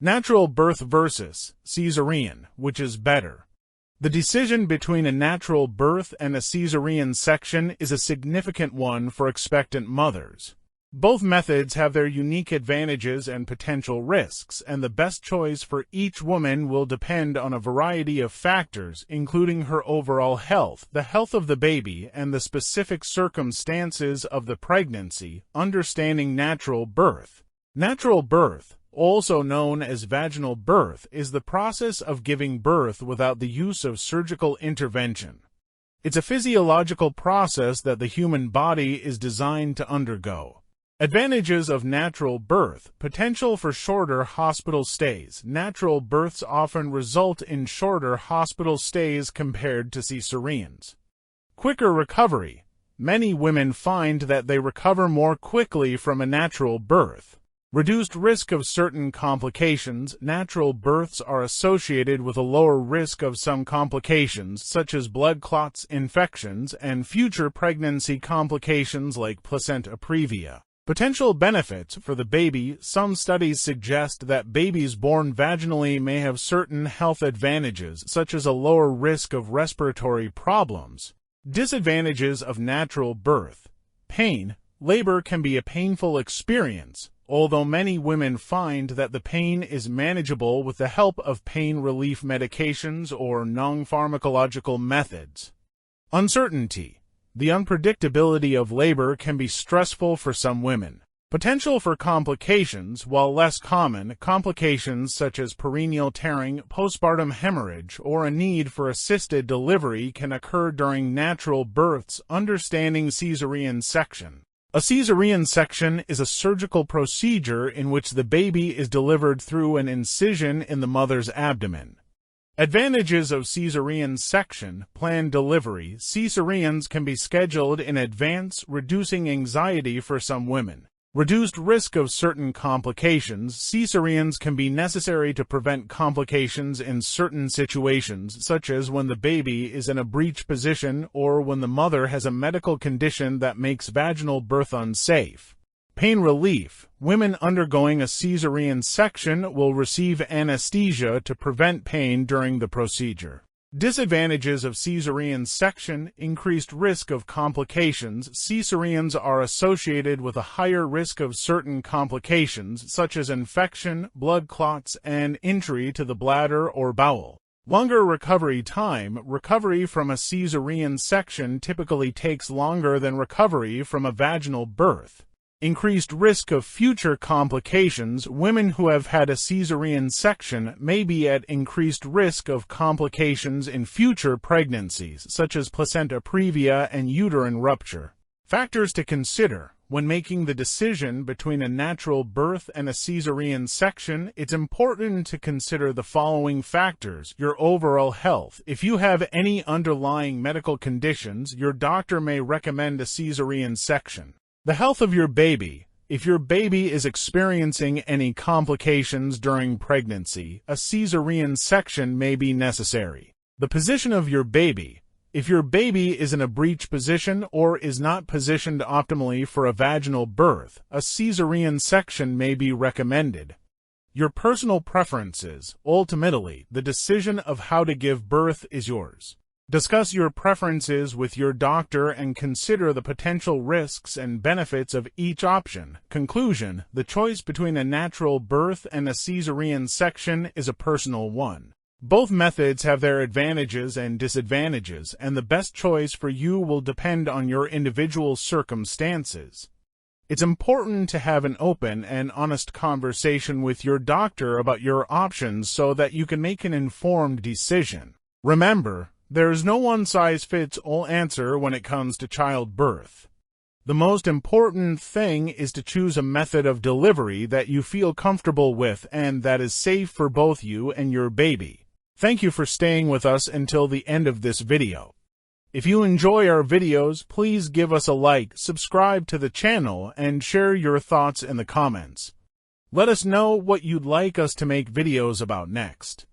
Natural birth versus Cesarean, which is better? The decision between a natural birth and a Cesarean section is a significant one for expectant mothers. Both methods have their unique advantages and potential risks, and the best choice for each woman will depend on a variety of factors, including her overall health, the health of the baby, and the specific circumstances of the pregnancy. Understanding natural birth. Natural birth, also known as vaginal birth, is the process of giving birth without the use of surgical intervention. It's a physiological process that the human body is designed to undergo. Advantages of natural birth. Potential for shorter hospital stays. Natural births often result in shorter hospital stays compared to cesareans. Quicker recovery. Many women find that they recover more quickly from a natural birth. Reduced risk of certain complications. Natural births are associated with a lower risk of some complications, such as blood clots, infections, and future pregnancy complications like placenta previa. Potential benefits for the baby. Some studies suggest that babies born vaginally may have certain health advantages, such as a lower risk of respiratory problems. Disadvantages of natural birth. Pain. Labor can be a painful experience, although many women find that the pain is manageable with the help of pain relief medications or non-pharmacological methods. Uncertainty. The unpredictability of labor can be stressful for some women. Potential for complications. While less common, complications such as perineal tearing, postpartum hemorrhage, or a need for assisted delivery can occur during natural births. Understanding Cesarean section. A Cesarean section is a surgical procedure in which the baby is delivered through an incision in the mother's abdomen. Advantages of Cesarean section. Planned delivery. Cesareans can be scheduled in advance, reducing anxiety for some women. Reduced risk of certain complications. Cesareans can be necessary to prevent complications in certain situations, such as when the baby is in a breech position or when the mother has a medical condition that makes vaginal birth unsafe. Pain relief. Women undergoing a Cesarean section will receive anesthesia to prevent pain during the procedure. Disadvantages of Cesarean section. Increased risk of complications. Cesareans are associated with a higher risk of certain complications, such as infection, blood clots, and injury to the bladder or bowel. Longer recovery time. Recovery from a Cesarean section typically takes longer than recovery from a vaginal birth. Increased risk of future complications. Women who have had a Cesarean section may be at increased risk of complications in future pregnancies, such as placenta previa and uterine rupture. Factors to consider. When making the decision between a natural birth and a Cesarean section, it's important to consider the following factors. Your overall health. If you have any underlying medical conditions, your doctor may recommend a Cesarean section. The health of your baby. If your baby is experiencing any complications during pregnancy, a Cesarean section may be necessary. The position of your baby. If your baby is in a breech position or is not positioned optimally for a vaginal birth, a Cesarean section may be recommended. Your personal preferences. Ultimately, the decision of how to give birth is yours. Discuss your preferences with your doctor and consider the potential risks and benefits of each option. Conclusion. The choice between a natural birth and a Cesarean section is a personal one. Both methods have their advantages and disadvantages, and the best choice for you will depend on your individual circumstances. It's important to have an open and honest conversation with your doctor about your options so that you can make an informed decision. Remember, there is no one-size-fits-all answer when it comes to childbirth. The most important thing is to choose a method of delivery that you feel comfortable with and that is safe for both you and your baby. Thank you for staying with us until the end of this video. If you enjoy our videos, please give us a like, subscribe to the channel, and share your thoughts in the comments. Let us know what you'd like us to make videos about next.